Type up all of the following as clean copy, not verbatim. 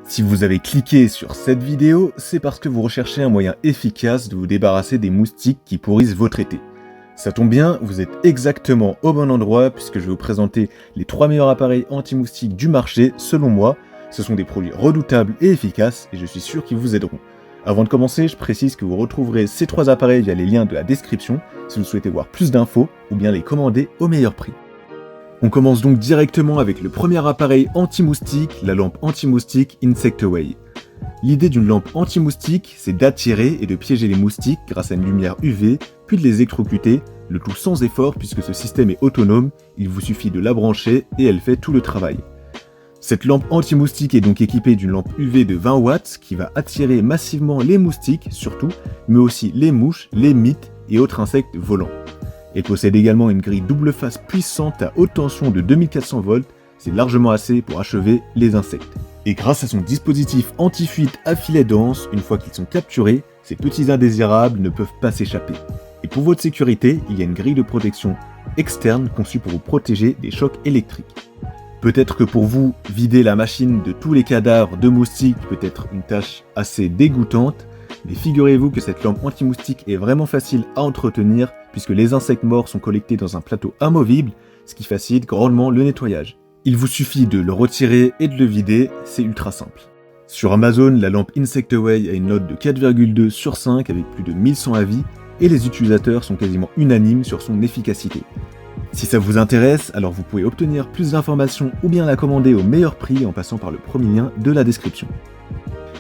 Si vous avez cliqué sur cette vidéo, c'est parce que vous recherchez un moyen efficace de vous débarrasser des moustiques qui pourrissent votre été. Ça tombe bien, vous êtes exactement au bon endroit puisque je vais vous présenter les 3 meilleurs appareils anti-moustiques du marché selon moi. Ce sont des produits redoutables et efficaces et je suis sûr qu'ils vous aideront. Avant de commencer, je précise que vous retrouverez ces 3 appareils via les liens de la description si vous souhaitez voir plus d'infos ou bien les commander au meilleur prix. On commence donc directement avec le premier appareil anti-moustique, la lampe anti-moustique Insectaway. L'idée d'une lampe anti-moustique, c'est d'attirer et de piéger les moustiques grâce à une lumière UV, puis de les électrocuter, le tout sans effort puisque ce système est autonome, il vous suffit de la brancher et elle fait tout le travail. Cette lampe anti-moustique est donc équipée d'une lampe UV de 20 watts qui va attirer massivement les moustiques surtout, mais aussi les mouches, les mites et autres insectes volants. Elle possède également une grille double face puissante à haute tension de 2400 volts, c'est largement assez pour achever les insectes. Et grâce à son dispositif anti-fuite à filet dense, une fois qu'ils sont capturés, ces petits indésirables ne peuvent pas s'échapper. Et pour votre sécurité, il y a une grille de protection externe conçue pour vous protéger des chocs électriques. Peut-être que pour vous, vider la machine de tous les cadavres de moustiques peut être une tâche assez dégoûtante, mais figurez-vous que cette lampe anti-moustique est vraiment facile à entretenir puisque les insectes morts sont collectés dans un plateau amovible, ce qui facilite grandement le nettoyage. Il vous suffit de le retirer et de le vider, c'est ultra simple. Sur Amazon, la lampe Insectaway a une note de 4,2 sur 5 avec plus de 1100 avis et les utilisateurs sont quasiment unanimes sur son efficacité. Si ça vous intéresse, alors vous pouvez obtenir plus d'informations ou bien la commander au meilleur prix en passant par le premier lien de la description.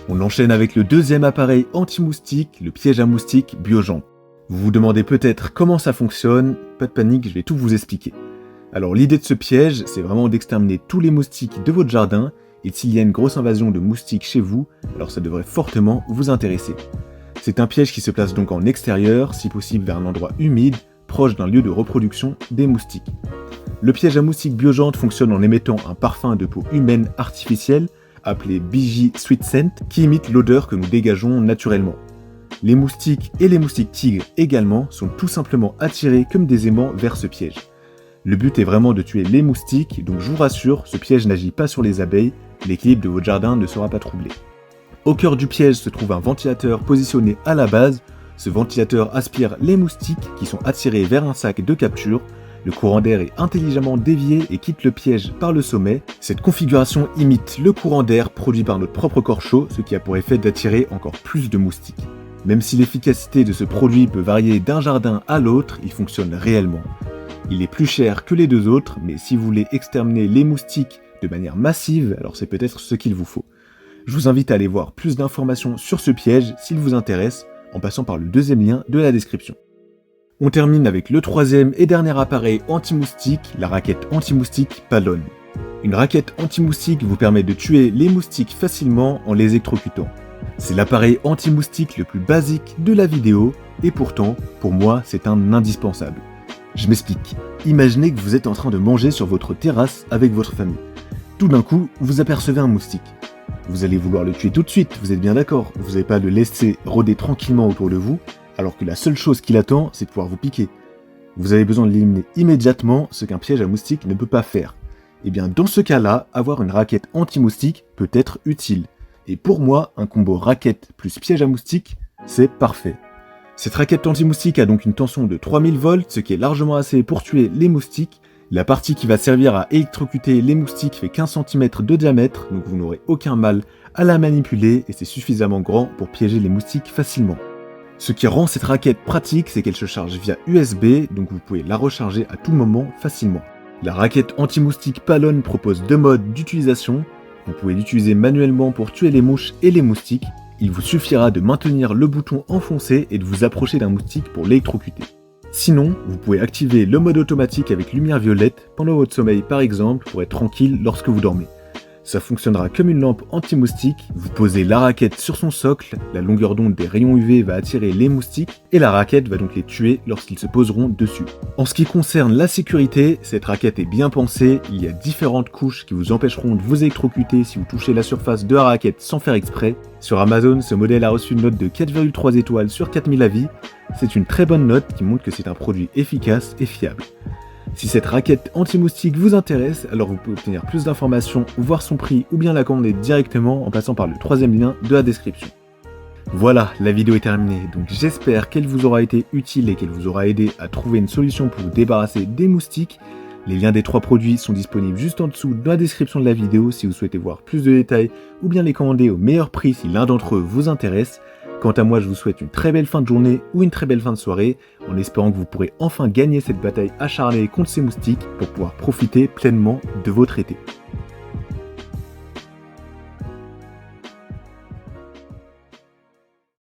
On enchaîne avec le deuxième appareil anti-moustique, le piège à moustiques Biojamp. Vous vous demandez peut-être comment ça fonctionne, pas de panique, je vais tout vous expliquer. Alors l'idée de ce piège, c'est vraiment d'exterminer tous les moustiques de votre jardin, et s'il y a une grosse invasion de moustiques chez vous, alors ça devrait fortement vous intéresser. C'est un piège qui se place donc en extérieur, si possible vers un endroit humide, proche d'un lieu de reproduction des moustiques. Le piège à moustiques Biojamp fonctionne en émettant un parfum de peau humaine artificielle, appelé BJ Sweet Scent, qui imite l'odeur que nous dégageons naturellement. Les moustiques et les moustiques tigres également sont tout simplement attirés comme des aimants vers ce piège. Le but est vraiment de tuer les moustiques, donc je vous rassure, ce piège n'agit pas sur les abeilles, l'équilibre de votre jardin ne sera pas troublé. Au cœur du piège se trouve un ventilateur positionné à la base. Ce ventilateur aspire les moustiques qui sont attirés vers un sac de capture. Le courant d'air est intelligemment dévié et quitte le piège par le sommet. Cette configuration imite le courant d'air produit par notre propre corps chaud, ce qui a pour effet d'attirer encore plus de moustiques. Même si l'efficacité de ce produit peut varier d'un jardin à l'autre, il fonctionne réellement. Il est plus cher que les deux autres, mais si vous voulez exterminer les moustiques de manière massive, alors c'est peut-être ce qu'il vous faut. Je vous invite à aller voir plus d'informations sur ce piège s'il vous intéresse, en passant par le deuxième lien de la description. On termine avec le troisième et dernier appareil anti-moustique, la raquette anti-moustique Pallone. Une raquette anti-moustique vous permet de tuer les moustiques facilement en les électrocutant. C'est l'appareil anti-moustique le plus basique de la vidéo, et pourtant, pour moi, c'est un indispensable. Je m'explique. Imaginez que vous êtes en train de manger sur votre terrasse avec votre famille. Tout d'un coup, vous apercevez un moustique. Vous allez vouloir le tuer tout de suite, vous êtes bien d'accord. Vous n'allez pas le laisser rôder tranquillement autour de vous, alors que la seule chose qui l'attend, c'est de pouvoir vous piquer. Vous avez besoin de l'éliminer immédiatement, ce qu'un piège à moustique ne peut pas faire. Et bien dans ce cas-là, avoir une raquette anti-moustique peut être utile. Et pour moi, un combo raquette plus piège à moustique, c'est parfait. Cette raquette anti-moustique a donc une tension de 3000 volts, ce qui est largement assez pour tuer les moustiques. La partie qui va servir à électrocuter les moustiques fait 15 cm de diamètre, donc vous n'aurez aucun mal à la manipuler et c'est suffisamment grand pour piéger les moustiques facilement. Ce qui rend cette raquette pratique, c'est qu'elle se charge via USB, donc vous pouvez la recharger à tout moment facilement. La raquette anti-moustique Pallone propose 2 modes d'utilisation. Vous pouvez l'utiliser manuellement pour tuer les mouches et les moustiques. Il vous suffira de maintenir le bouton enfoncé et de vous approcher d'un moustique pour l'électrocuter. Sinon, vous pouvez activer le mode automatique avec lumière violette pendant votre sommeil par exemple pour être tranquille lorsque vous dormez. Ça fonctionnera comme une lampe anti-moustique, vous posez la raquette sur son socle, la longueur d'onde des rayons UV va attirer les moustiques et la raquette va donc les tuer lorsqu'ils se poseront dessus. En ce qui concerne la sécurité, cette raquette est bien pensée, il y a différentes couches qui vous empêcheront de vous électrocuter si vous touchez la surface de la raquette sans faire exprès. Sur Amazon, ce modèle a reçu une note de 4,3 étoiles sur 4000 avis, c'est une très bonne note qui montre que c'est un produit efficace et fiable. Si cette raquette anti-moustique vous intéresse, alors vous pouvez obtenir plus d'informations, voir son prix ou bien la commander directement en passant par le troisième lien de la description. Voilà, la vidéo est terminée, donc j'espère qu'elle vous aura été utile et qu'elle vous aura aidé à trouver une solution pour vous débarrasser des moustiques. Les liens des 3 produits sont disponibles juste en dessous dans la description de la vidéo si vous souhaitez voir plus de détails ou bien les commander au meilleur prix si l'un d'entre eux vous intéresse. Quant à moi, je vous souhaite une très belle fin de journée ou une très belle fin de soirée, en espérant que vous pourrez enfin gagner cette bataille acharnée contre ces moustiques pour pouvoir profiter pleinement de votre été.